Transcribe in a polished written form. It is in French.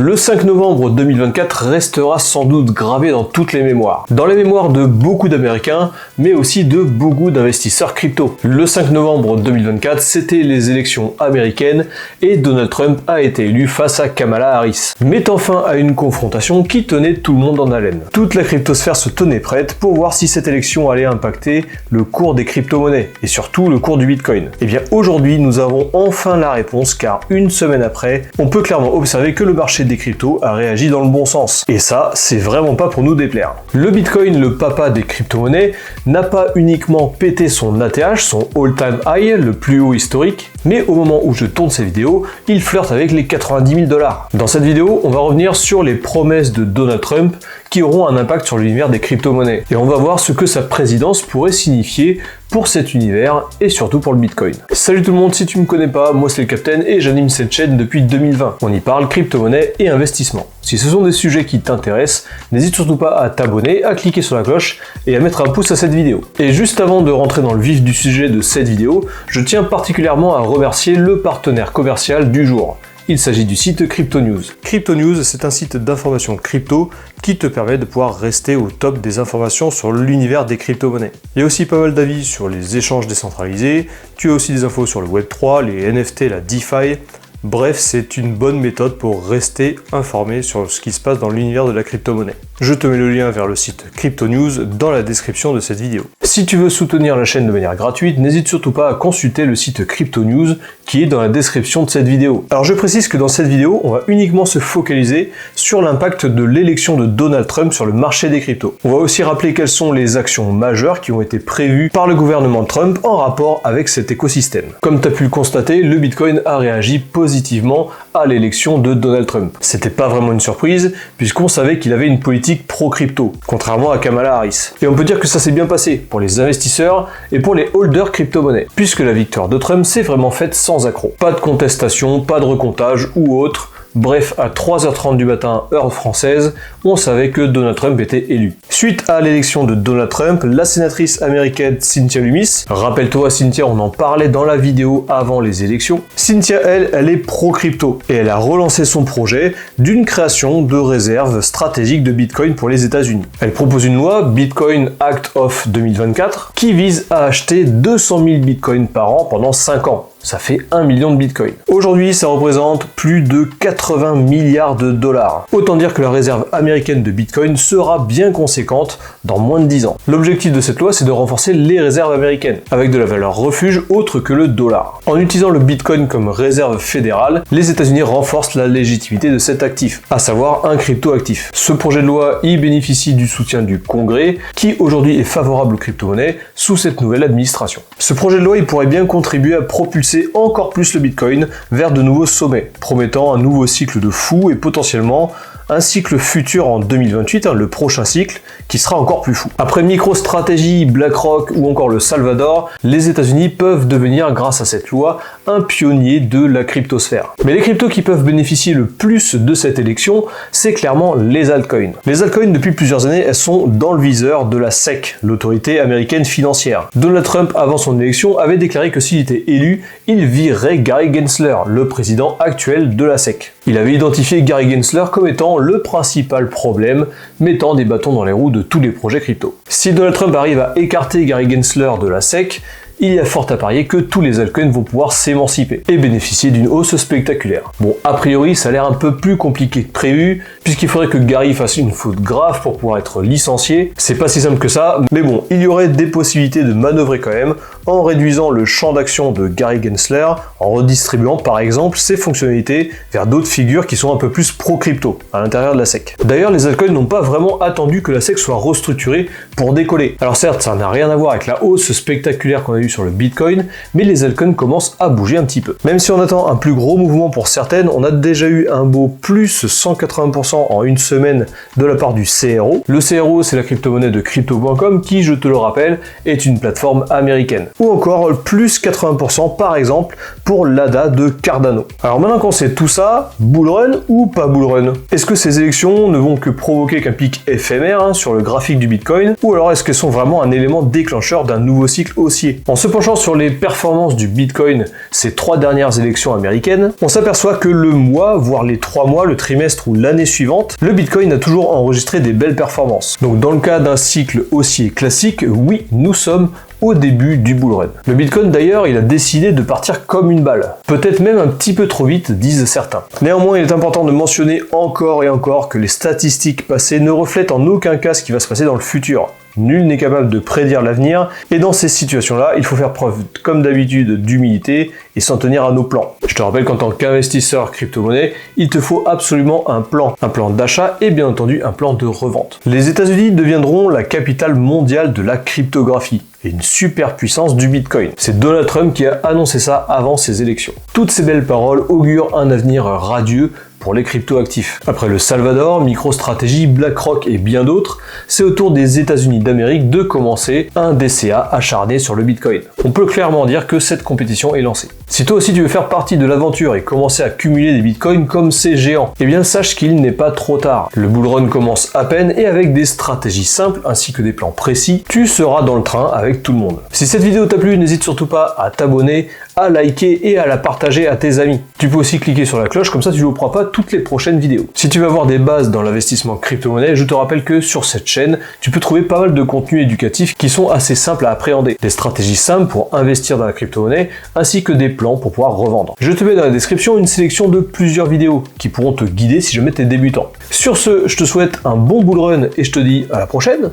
Le 5 novembre 2024 restera sans doute gravé dans toutes les mémoires. Dans les mémoires de beaucoup d'Américains, mais aussi de beaucoup d'investisseurs crypto. Le 5 novembre 2024, c'était les élections américaines et Donald Trump a été élu face à Kamala Harris, mettant fin à une confrontation qui tenait tout le monde en haleine. Toute la cryptosphère se tenait prête pour voir si cette élection allait impacter le cours des crypto-monnaies et surtout le cours du Bitcoin. Et bien aujourd'hui, nous avons enfin la réponse car une semaine après, on peut clairement observer que le marché des cryptos a réagi dans le bon sens. Et ça, c'est vraiment pas pour nous déplaire. Le Bitcoin, le papa des crypto-monnaies, n'a pas uniquement pété son ATH, son all-time high, le plus haut historique, mais au moment où je tourne ces vidéos, il flirte avec les 90 000 $. Dans cette vidéo, on va revenir sur les promesses de Donald Trump qui auront un impact sur l'univers des crypto-monnaies. Et on va voir ce que sa présidence pourrait signifier pour cet univers et surtout pour le Bitcoin. Salut tout le monde, si tu me connais pas, moi c'est le Captain et j'anime cette chaîne depuis 2020. On y parle crypto-monnaie et investissement. Si ce sont des sujets qui t'intéressent, n'hésite surtout pas à t'abonner, à cliquer sur la cloche et à mettre un pouce à cette vidéo. Et juste avant de rentrer dans le vif du sujet de cette vidéo, je tiens particulièrement à remercier le partenaire commercial du jour. Il s'agit du site Crypto News. Crypto News, c'est un site d'information crypto qui te permet de pouvoir rester au top des informations sur l'univers des crypto-monnaies. Il y a aussi pas mal d'avis sur les échanges décentralisés, tu as aussi des infos sur le Web3, les NFT, la DeFi. Bref, c'est une bonne méthode pour rester informé sur ce qui se passe dans l'univers de la crypto-monnaie. Je te mets le lien vers le site Crypto News dans la description de cette vidéo. Si tu veux soutenir la chaîne de manière gratuite, n'hésite surtout pas à consulter le site Crypto News qui est dans la description de cette vidéo. Alors je précise que dans cette vidéo, on va uniquement se focaliser sur l'impact de l'élection de Donald Trump sur le marché des cryptos. On va aussi rappeler quelles sont les actions majeures qui ont été prévues par le gouvernement Trump en rapport avec cet écosystème. Comme tu as pu le constater, le Bitcoin a réagi positivement à l'élection de Donald Trump. C'était pas vraiment une surprise, puisqu'on savait qu'il avait une politique pro-crypto, contrairement à Kamala Harris. Et on peut dire que ça s'est bien passé pour les investisseurs et pour les holders crypto-monnaies, puisque la victoire de Trump s'est vraiment faite sans accroc. Pas de contestation, pas de recomptage ou autre. Bref, à 3h30 du matin, heure française, on savait que Donald Trump était élu. Suite à l'élection de Donald Trump, la sénatrice américaine Cynthia Lummis, rappelle-toi Cynthia, on en parlait dans la vidéo avant les élections, Cynthia, elle est pro-crypto et elle a relancé son projet d'une création de réserves stratégiques de Bitcoin pour les États-Unis. Elle propose une loi, Bitcoin Act of 2024, qui vise à acheter 200 000 Bitcoins par an pendant 5 ans. Ça fait 1 million de bitcoins. Aujourd'hui, ça représente plus de 80 milliards de dollars. Autant dire que la réserve américaine de bitcoin sera bien conséquente dans moins de 10 ans. L'objectif de cette loi, c'est de renforcer les réserves américaines, avec de la valeur refuge autre que le dollar. En utilisant le bitcoin comme réserve fédérale, les États-Unis renforcent la légitimité de cet actif, à savoir un crypto-actif. Ce projet de loi y bénéficie du soutien du Congrès, qui aujourd'hui est favorable aux crypto-monnaies sous cette nouvelle administration. Ce projet de loi, il pourrait bien contribuer à propulser encore plus le Bitcoin vers de nouveaux sommets, promettant un nouveau cycle de fou et potentiellement un cycle futur en 2028, le prochain cycle, qui sera encore plus fou. Après MicroStrategy, BlackRock ou encore le Salvador, les États-Unis peuvent devenir, grâce à cette loi, un pionnier de la cryptosphère. Mais les cryptos qui peuvent bénéficier le plus de cette élection, c'est clairement les altcoins. Les altcoins, depuis plusieurs années, elles sont dans le viseur de la SEC, l'autorité américaine financière. Donald Trump, avant son élection, avait déclaré que s'il était élu, il virerait Gary Gensler, le président actuel de la SEC. Il avait identifié Gary Gensler comme étant le principal problème, mettant des bâtons dans les roues de tous les projets crypto. Si Donald Trump arrive à écarter Gary Gensler de la SEC, il y a fort à parier que tous les altcoins vont pouvoir s'émanciper et bénéficier d'une hausse spectaculaire. Bon, a priori, ça a l'air un peu plus compliqué que prévu, puisqu'il faudrait que Gary fasse une faute grave pour pouvoir être licencié. C'est pas si simple que ça, mais bon, il y aurait des possibilités de manœuvrer quand même, en réduisant le champ d'action de Gary Gensler, en redistribuant par exemple ses fonctionnalités vers d'autres figures qui sont un peu plus pro-crypto, à l'intérieur de la SEC. D'ailleurs, les altcoins n'ont pas vraiment attendu que la SEC soit restructurée pour décoller. Alors certes, ça n'a rien à voir avec la hausse spectaculaire qu'on a eue sur le Bitcoin, mais les altcoins commencent à bouger un petit peu. Même si on attend un plus gros mouvement pour certaines, on a déjà eu un beau plus 180% en une semaine de la part du CRO. Le CRO, c'est la crypto-monnaie de Crypto.com qui, je te le rappelle, est une plateforme américaine. Ou encore plus 80% par exemple pour l'ADA de Cardano. Alors maintenant qu'on sait tout ça, bull run ou pas bull run? Est-ce que ces élections ne vont que provoquer qu'un pic éphémère sur le graphique du Bitcoin, ou alors est-ce qu'elles sont vraiment un élément déclencheur d'un nouveau cycle haussier? En se penchant sur les performances du Bitcoin ces 3 dernières élections américaines, on s'aperçoit que le mois, voire les 3 mois, le trimestre ou l'année suivante, le Bitcoin a toujours enregistré des belles performances. Donc dans le cas d'un cycle haussier classique, oui, nous sommes au début du bull run. Le Bitcoin d'ailleurs, il a décidé de partir comme une balle. Peut-être même un petit peu trop vite, disent certains. Néanmoins, il est important de mentionner encore et encore que les statistiques passées ne reflètent en aucun cas ce qui va se passer dans le futur. Nul n'est capable de prédire l'avenir, et dans ces situations-là, il faut faire preuve, comme d'habitude, d'humilité et s'en tenir à nos plans. Je te rappelle qu'en tant qu'investisseur crypto-monnaie, il te faut absolument un plan d'achat et bien entendu un plan de revente. Les États-Unis deviendront la capitale mondiale de la cryptographie et une superpuissance du Bitcoin. C'est Donald Trump qui a annoncé ça avant ses élections. Toutes ces belles paroles augurent un avenir radieux pour les crypto-actifs. Après le Salvador, MicroStrategy, BlackRock et bien d'autres, c'est au tour des États-Unis d'Amérique de commencer un DCA acharné sur le Bitcoin. On peut clairement dire que cette compétition est lancée. Si toi aussi tu veux faire partie de l'aventure et commencer à cumuler des bitcoins comme ces géants, eh bien sache qu'il n'est pas trop tard. Le bull run commence à peine et avec des stratégies simples ainsi que des plans précis, tu seras dans le train avec tout le monde. Si cette vidéo t'a plu, n'hésite surtout pas à t'abonner, à liker et à la partager à tes amis. Tu peux aussi cliquer sur la cloche, comme ça tu ne louperas pas toutes les prochaines vidéos. Si tu veux avoir des bases dans l'investissement crypto-monnaie, je te rappelle que sur cette chaîne, tu peux trouver pas mal de contenus éducatifs qui sont assez simples à appréhender. Des stratégies simples pour investir dans la crypto-monnaie, ainsi que des plans pour pouvoir revendre. Je te mets dans la description une sélection de plusieurs vidéos qui pourront te guider si jamais tu es débutant. Sur ce, je te souhaite un bon bull run et je te dis à la prochaine.